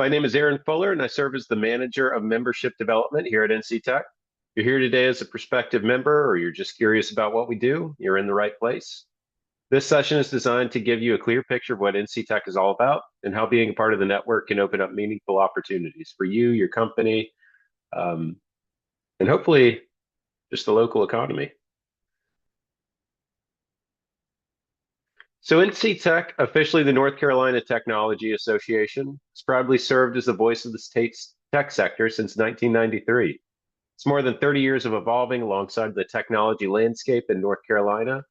My name is Aaron Fuller, and I serve as the Manager of Membership Development here at NC Tech. If you're here today as a prospective member or you're just curious about what we do, you're in the right place. This session is designed to give you a clear picture of what NC Tech is all about and how being a part of the network can open up meaningful opportunities for you, your company, um, and hopefully just the local economy. So NC Tech, officially the North Carolina Technology Association, has proudly served as the voice of the state's tech sector since 1993. It's more than 30 years of evolving alongside the technology landscape in North Carolina.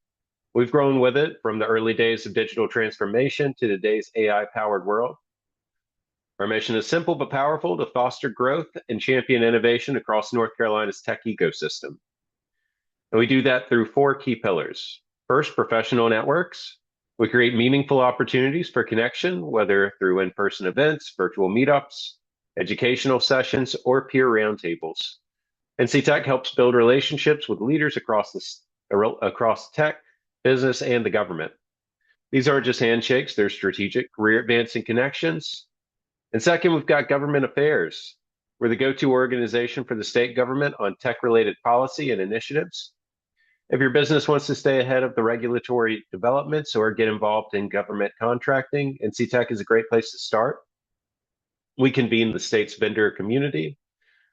We've grown with it from the early days of digital transformation to today's AI-powered world. Our mission is simple but powerful: to foster growth and champion innovation across North Carolina's tech ecosystem. And we do that through four key pillars. First, professional networks. We create meaningful opportunities for connection, whether through in-person events, virtual meetups, educational sessions, or peer roundtables. NC Tech helps build relationships with leaders across tech, business, and the government. These aren't just handshakes, they're strategic, career advancing connections. And second, we've got government affairs. We're the go-to organization for the state government on tech-related policy and initiatives. If your business wants to stay ahead of the regulatory developments or get involved in government contracting, NC Tech is a great place to start. We convene the state's vendor community,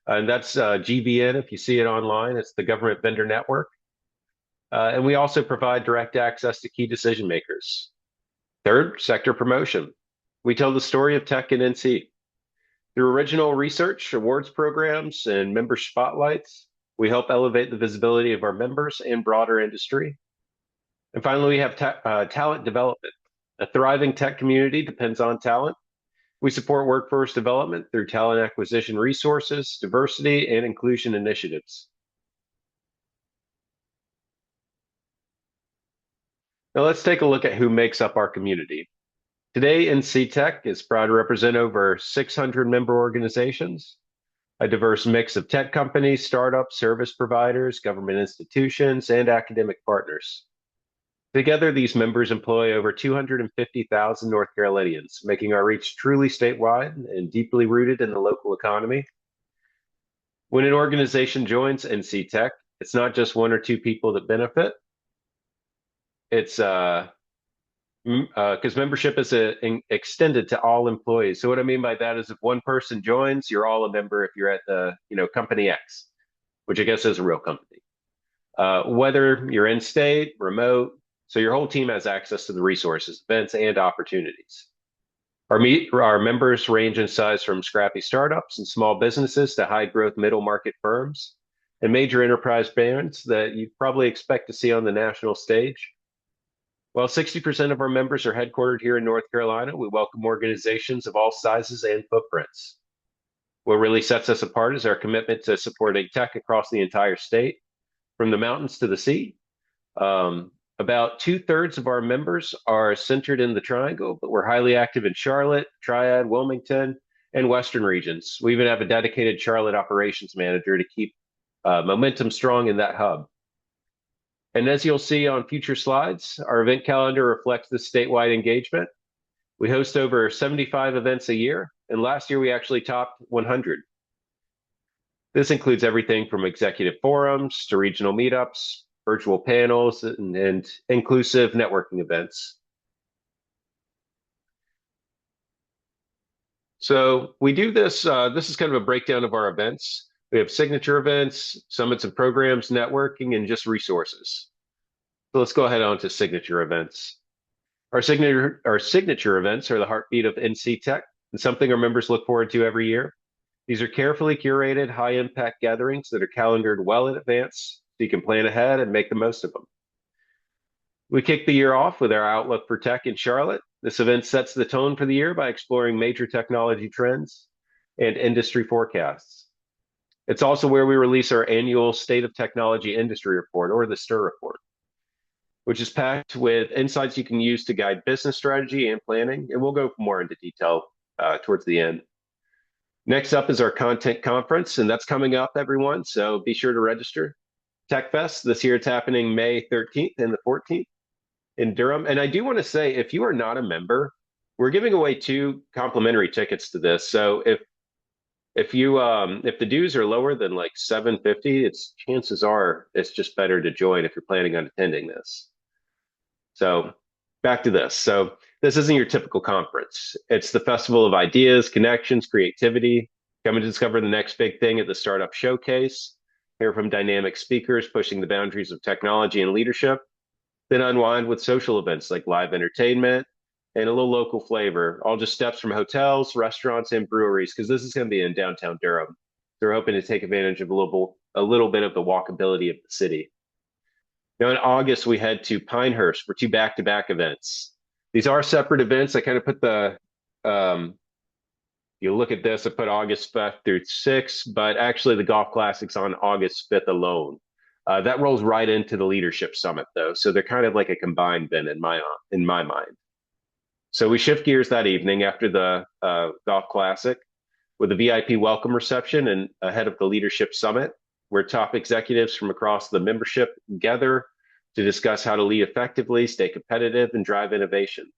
and that's GVN. If you see it online, it's the Government Vendor Network. And we also provide direct access to key decision makers. Third, sector promotion. We tell the story of tech in NC. Through original research, awards programs, and member spotlights, we help elevate the visibility of our members and broader industry. And finally, we have talent development. A thriving tech community depends on talent. We support workforce development through talent acquisition resources, diversity, and inclusion initiatives. Now let's take a look at who makes up our community. Today, NC Tech is proud to represent over 600 member organizations, a diverse mix of tech companies, startups, service providers, government institutions, and academic partners. Together, these members employ over 250,000 North Carolinians, making our reach truly statewide and deeply rooted in the local economy. When an organization joins NC Tech, it's not just one or two people that benefit. It's because membership is extended to all employees. So what I mean by that is if one person joins, you're all a member if you're at the company X, which I guess is a real company. Whether you're in state, remote, so your whole team has access to the resources, events, and opportunities. Our members range in size from scrappy startups and small businesses to high growth middle market firms and major enterprise brands that you probably expect to see on the national stage. While 60% of our members are headquartered here in North Carolina, we welcome organizations of all sizes and footprints. What really sets us apart is our commitment to supporting tech across the entire state, from the mountains to the sea. About 2/3 of our members are centered in the Triangle, but we're highly active in Charlotte, Triad, Wilmington, and Western regions. We even have a dedicated Charlotte operations manager to keep momentum strong in that hub. And as you'll see on future slides, our event calendar reflects this statewide engagement. We host over 75 events a year, and last year we actually topped 100. This includes everything from executive forums to regional meetups, virtual panels, and inclusive networking events. So we do this, this is kind of a breakdown of our events. We have signature events, summits and programs, networking, and just resources. So let's go ahead on to signature events. Our signature events are the heartbeat of NC Tech and something our members look forward to every year. These are carefully curated, high-impact gatherings that are calendared well in advance, so you can plan ahead and make the most of them. We kick the year off with our Outlook for Tech in Charlotte. This event sets the tone for the year by exploring major technology trends and industry forecasts. It's also where we release our annual State of Technology Industry Report, or the STIR report, which is packed with insights you can use to guide business strategy and planning, and we'll go more into detail towards the end. Next up is our content conference, and that's coming up, everyone, so be sure to register. TechFest, this year it's happening May 13th and the 14th in Durham. And I do want to say, if you are not a member, We're giving away two complimentary tickets to this. So if the dues are lower than like 750, it's chances are it's just better to join if you're planning on attending this. So back to this. So this isn't your typical conference. It's the festival of ideas, connections, creativity. Come and discover the next big thing at the Startup Showcase. Hear from dynamic speakers pushing the boundaries of technology and leadership. Then unwind with social events like live entertainment and a little local flavor, all just steps from hotels, restaurants, and breweries, because this is going to be in downtown Durham. They're hoping to take advantage of a little bit of the walkability of the city. Now, in August, we head to Pinehurst for two back-to-back events. These are separate events. I kind of put um, you look at this, I put August 5th through 6th, but actually the Golf Classic's on August 5th alone. That rolls right into the Leadership Summit, though. So they're kind of like a combined event in my mind. So we shift gears that evening after the Golf Classic with a VIP welcome reception and ahead of the Leadership Summit, where top executives from across the membership gather to discuss how to lead effectively, stay competitive, and drive innovation.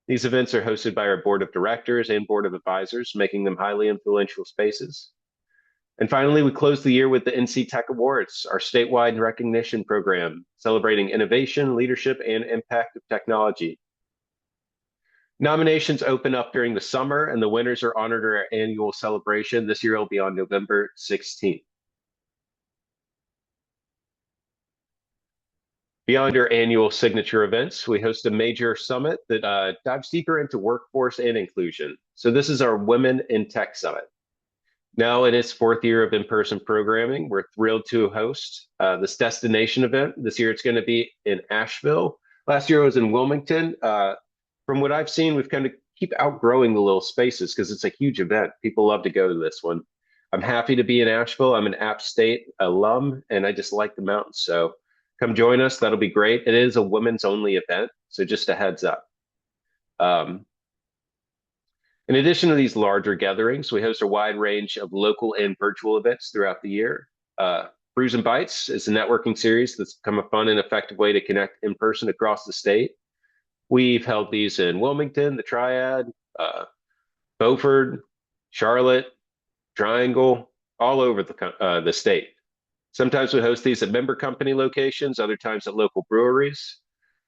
These events are hosted by our board of directors and board of advisors, making them highly influential spaces. And finally, we close the year with the NC Tech Awards, our statewide recognition program, celebrating innovation, leadership, and impact of technology. Nominations open up during the summer, and the winners are honored at our annual celebration. This year will be on November 16th. Beyond our annual signature events, we host a major summit that dives deeper into workforce and inclusion. So this is our Women in Tech Summit. Now in its fourth year of in-person programming, we're thrilled to host this destination event. This year it's going to be in Asheville. Last year it was in Wilmington. From what I've seen, we've kind of keep outgrowing the little spaces because it's a huge event. People love to go to this one. I'm happy to be in Asheville. I'm an App State alum, and I just like the mountains. So come join us. That'll be great. It is a women's only event, so just a heads up. Um, in addition to these larger gatherings, we host a wide range of local and virtual events throughout the year. Brews and Bites is a networking series that's become a fun and effective way to connect in person across the state. We've held these in Wilmington, the Triad, Beaufort, Charlotte, Triangle, all over the state. Sometimes we host these at member company locations, other times at local breweries.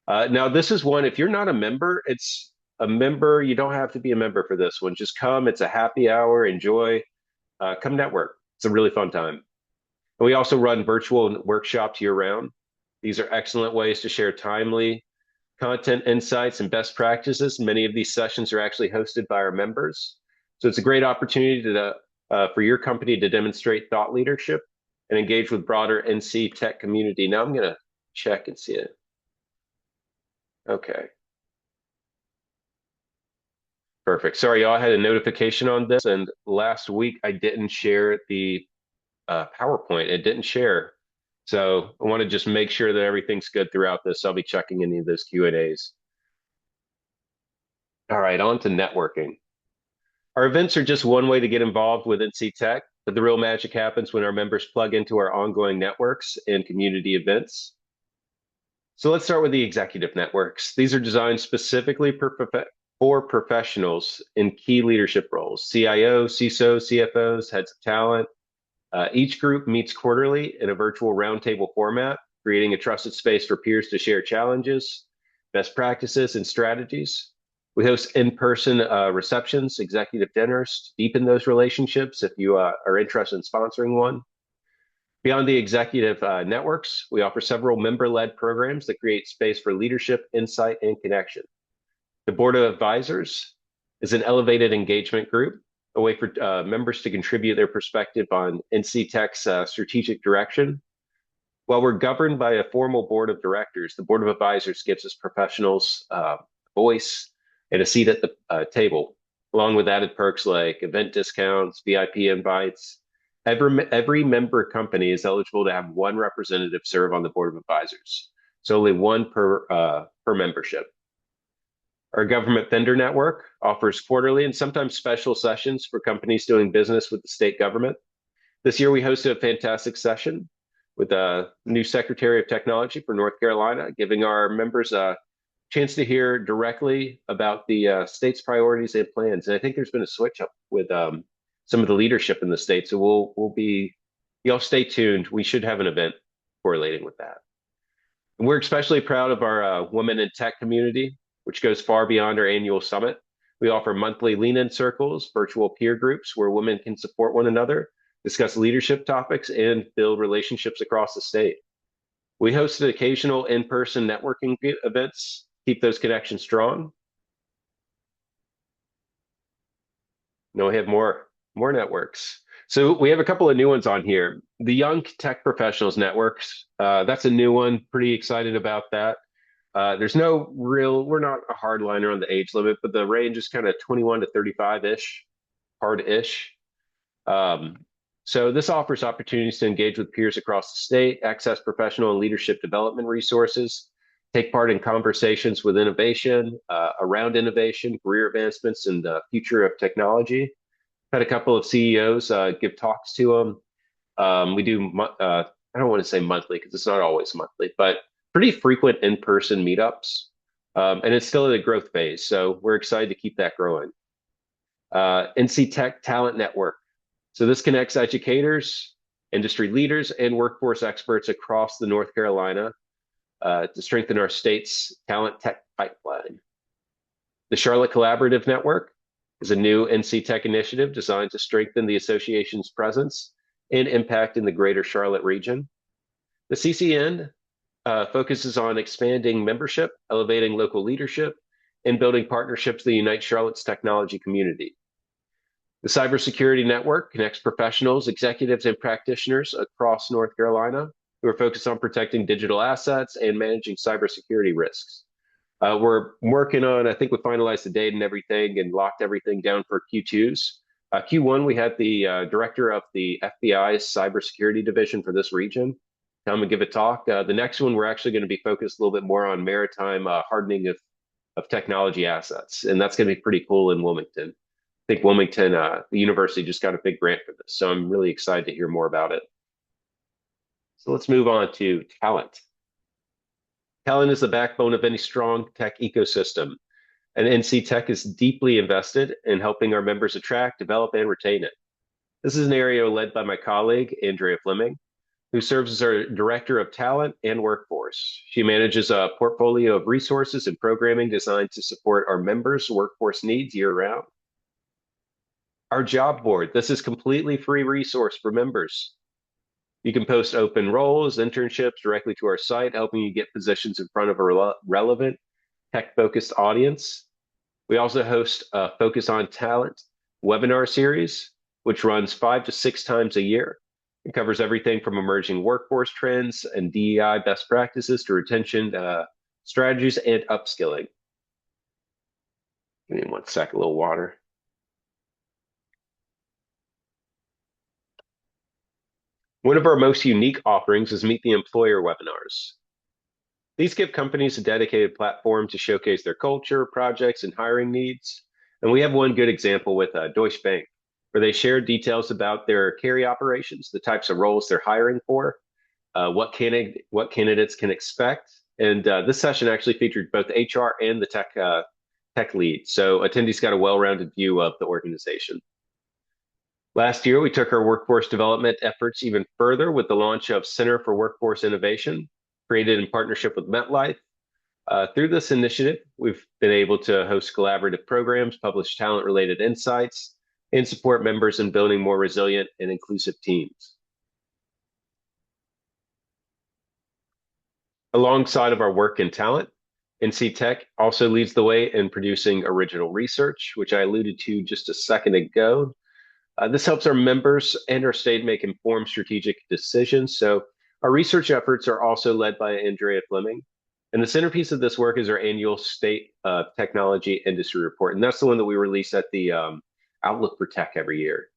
Now, this is one, if you're not a member, it's a member. You don't have to be a member for this one. Just come. It's a happy hour. Enjoy. Come network. It's a really fun time. And we also run virtual workshops year round. These are excellent ways to share timely content, insights, and best practices. Many of these sessions are actually hosted by our members. So it's a great opportunity for your company to demonstrate thought leadership and engage with broader NC Tech community. Now I'm going to check and see it. Okay. Perfect. Sorry, y'all, I had a notification on this, and last week I didn't share the PowerPoint. It didn't share. So I want to just make sure that everything's good throughout this. I'll be checking any of those Q&As. All right, on to networking. Our events are just one way to get involved with NC Tech, but the real magic happens when our members plug into our ongoing networks and community events. So let's start with the executive networks. These are designed specifically for professionals in key leadership roles, CIO, CISO, CFOs, heads of talent. Each group meets quarterly in a virtual roundtable format, creating a trusted space for peers to share challenges, best practices, and strategies. We host in-person receptions, executive dinners to deepen those relationships if you are interested in sponsoring one. Beyond the executive networks, we offer several member-led programs that create space for leadership, insight, and connection. The Board of Advisors is an elevated engagement group, a way for members to contribute their perspective on NC Tech's strategic direction. While we're governed by a formal board of directors, the Board of Advisors gives us professionals voice and a seat at the table, along with added perks like event discounts, VIP invites. Every member company is eligible to have one representative serve on the Board of Advisors, so only one per membership. Our government vendor network offers quarterly and sometimes special sessions for companies doing business with the state government. This year, we hosted a fantastic session with a new Secretary of Technology for North Carolina, giving our members a chance to hear directly about the state's priorities and plans. And I think there's been a switch up with some of the leadership in the state. So we'll be, y'all stay tuned. We should have an event correlating with that. And we're especially proud of our women in tech community, which goes far beyond our annual summit. We offer monthly lean-in circles, virtual peer groups where women can support one another, discuss leadership topics, and build relationships across the state. We hosted occasional in-person networking events, keep those connections strong. No, we have more networks. So we have a couple of new ones on here. The Young Tech Professionals Networks. That's a new one. Pretty excited about that. There's no real, we're not a hardliner on the age limit, but the range is kind of 21 to 35-ish, hard-ish. Um, so this offers opportunities to engage with peers across the state, access professional and leadership development resources, take part in conversations with innovation, around innovation, career advancements, and the future of technology. Had a couple of CEOs give talks to them. We do, I don't want to say monthly because it's not always monthly, but pretty frequent in-person meetups. And it's still in a growth phase. So we're excited to keep that growing. NC Tech Talent Network. So this connects educators, industry leaders, and workforce experts across the North Carolina to strengthen our state's talent tech pipeline. The Charlotte Collaborative Network is a new NC Tech initiative designed to strengthen the association's presence and impact in the greater Charlotte region. The CCN focuses on expanding membership, elevating local leadership, and building partnerships that unite Charlotte's technology community. The Cybersecurity Network connects professionals, executives, and practitioners across North Carolina who are focused on protecting digital assets and managing cybersecurity risks. We're working on, I think we finalized the date and everything and locked everything down for Q2s. Q1, we had the director of the FBI's cybersecurity division for this region come and give a talk. The next one, we're actually going to be focused a little bit more on maritime hardening of technology assets. And that's going to be pretty cool in Wilmington. I think Wilmington, the university just got a big grant for this. So I'm really excited to hear more about it. So let's move on to talent. Talent is the backbone of any strong tech ecosystem, and NC Tech is deeply invested in helping our members attract, develop, and retain it. This is an area led by my colleague, Andrea Fleming, who serves as our Director of Talent and Workforce. She manages a portfolio of resources and programming designed to support our members' workforce needs year-round. Our job board, this is completely free resource for members. You can post open roles, internships directly to our site, helping you get positions in front of a relevant tech-focused audience. We also host a Focus on Talent webinar series, which runs 5 to 6 times a year. It covers everything from emerging workforce trends and DEI best practices to retention strategies and upskilling. Give me one sec, a little water. One of our most unique offerings is Meet the Employer webinars. These give companies a dedicated platform to showcase their culture, projects, and hiring needs. And we have one good example with Deutsche Bank, where they shared details about their carry operations, the types of roles they're hiring for, what candidates can expect. And this session actually featured both HR and the tech lead. So attendees got a well-rounded view of the organization. Last year, we took our workforce development efforts even further with the launch of Center for Workforce Innovation, created in partnership with MetLife. Through this initiative, we've been able to host collaborative programs, publish talent-related insights, and support members in building more resilient and inclusive teams. Alongside of our work in talent, NC Tech also leads the way in producing original research, which I alluded to just a second ago. This helps our members and our state make informed strategic decisions. So our research efforts are also led by Andrea Fleming. And the centerpiece of this work is our annual State Technology Industry Report. And that's the one that we release at the Outlook for Tech every year.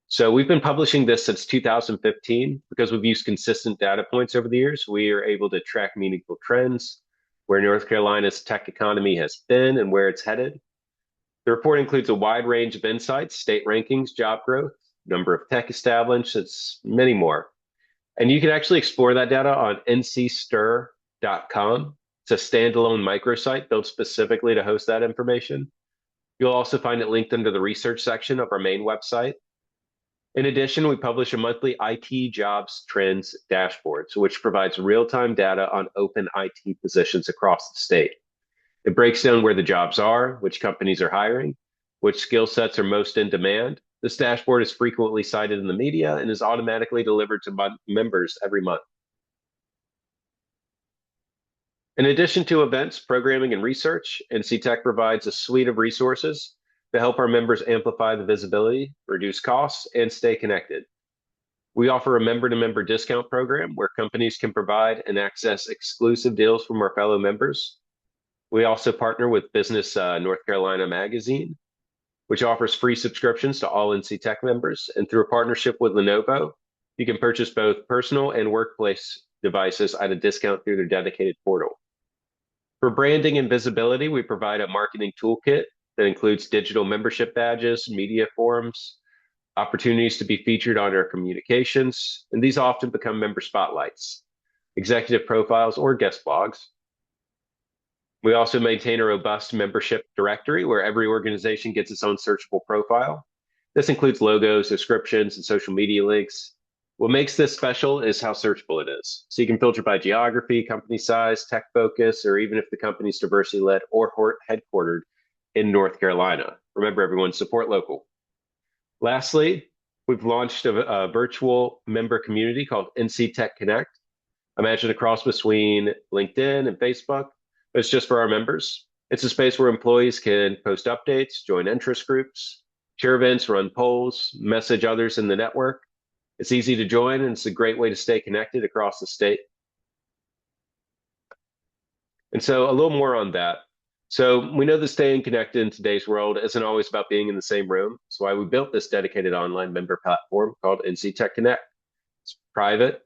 So we've been publishing this since 2015 because we've used consistent data points over the years. We are able to track meaningful trends, where North Carolina's tech economy has been and where it's headed. The report includes a wide range of insights, state rankings, job growth, number of tech establishments, many more. And you can actually explore that data on ncstir.com. It's a standalone microsite built specifically to host that information. You'll also find it linked under the research section of our main website. In addition, we publish a monthly IT jobs trends dashboard, which provides real-time data on open IT positions across the state. It breaks down where the jobs are, which companies are hiring, which skill sets are most in demand. This dashboard is frequently cited in the media and is automatically delivered to members every month. In addition to events, programming, and research, NC Tech provides a suite of resources to help our members amplify the visibility, reduce costs, and stay connected. We offer a member-to-member discount program where companies can provide and access exclusive deals from our fellow members. We also partner with Business North Carolina Magazine, which offers free subscriptions to all NC Tech members. And through a partnership with Lenovo, you can purchase both personal and workplace devices at a discount through their dedicated portal. For branding and visibility, we provide a marketing toolkit that includes digital membership badges, media forums, opportunities to be featured on our communications, and these often become member spotlights, executive profiles, or guest blogs. We also maintain a robust membership directory where every organization gets its own searchable profile. This includes logos, descriptions, and social media links. What makes this special is how searchable it is. So you can filter by geography, company size, tech focus, or even if the company's diversity-led or headquartered in North Carolina. Remember, everyone, support local. Lastly, we've launched a virtual member community called NC Tech Connect. Imagine a cross between LinkedIn and Facebook, but it's just for our members. It's a space where employees can post updates, join interest groups, share events, run polls, message others in the network. It's easy to join, and it's a great way to stay connected across the state. And so a little more on that. So we know that staying connected in today's world isn't always about being in the same room. That's why we built this dedicated online member platform called NC Tech Connect. It's private,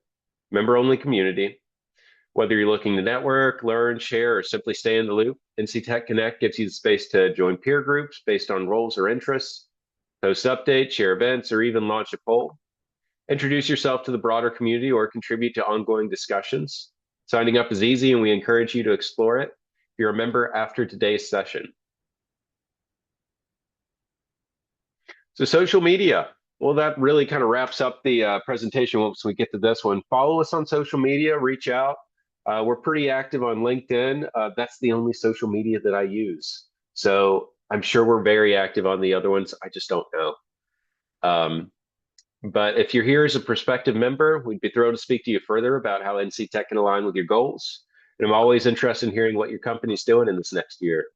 member-only community. Whether you're looking to network, learn, share, or simply stay in the loop, NC Tech Connect gives you the space to join peer groups based on roles or interests, post updates, share events, or even launch a poll. Introduce yourself to the broader community or contribute to ongoing discussions. Signing up is easy, and we encourage you to explore it if you're a member after today's session. So social media. Well, that really kind of wraps up the presentation once we get to this one. Follow us on social media, reach out. We're pretty active on LinkedIn. That's the only social media that I use. So I'm sure we're very active on the other ones. I just don't know. But if you're here as a prospective member, we'd be thrilled to speak to you further about how NC Tech can align with your goals. And I'm always interested in hearing what your company's doing in this next year.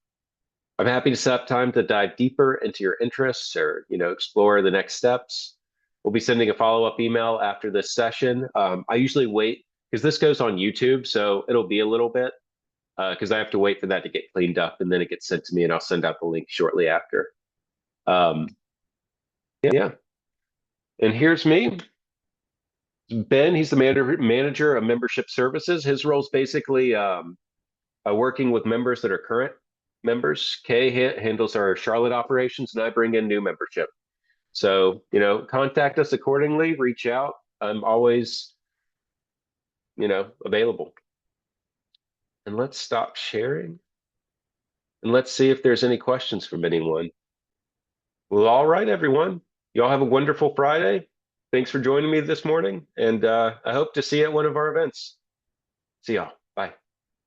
I'm happy to set up time to dive deeper into your interests or, explore the next steps. We'll be sending a follow-up email after this session. I usually wait because this goes on YouTube, so it'll be a little bit because I have to wait for that to get cleaned up, and then it gets sent to me, and I'll send out the link shortly after. Yeah. And here's me, Ben. He's the manager of membership services. His role is basically working with members that are current members. Kay handles our Charlotte operations, and I bring in new membership. So, contact us accordingly, reach out. I'm always, available. And let's stop sharing. And let's see if there's any questions from anyone. Well, all right, everyone. Y'all have a wonderful Friday. Thanks for joining me this morning. And I hope to see you at one of our events. See y'all. Bye.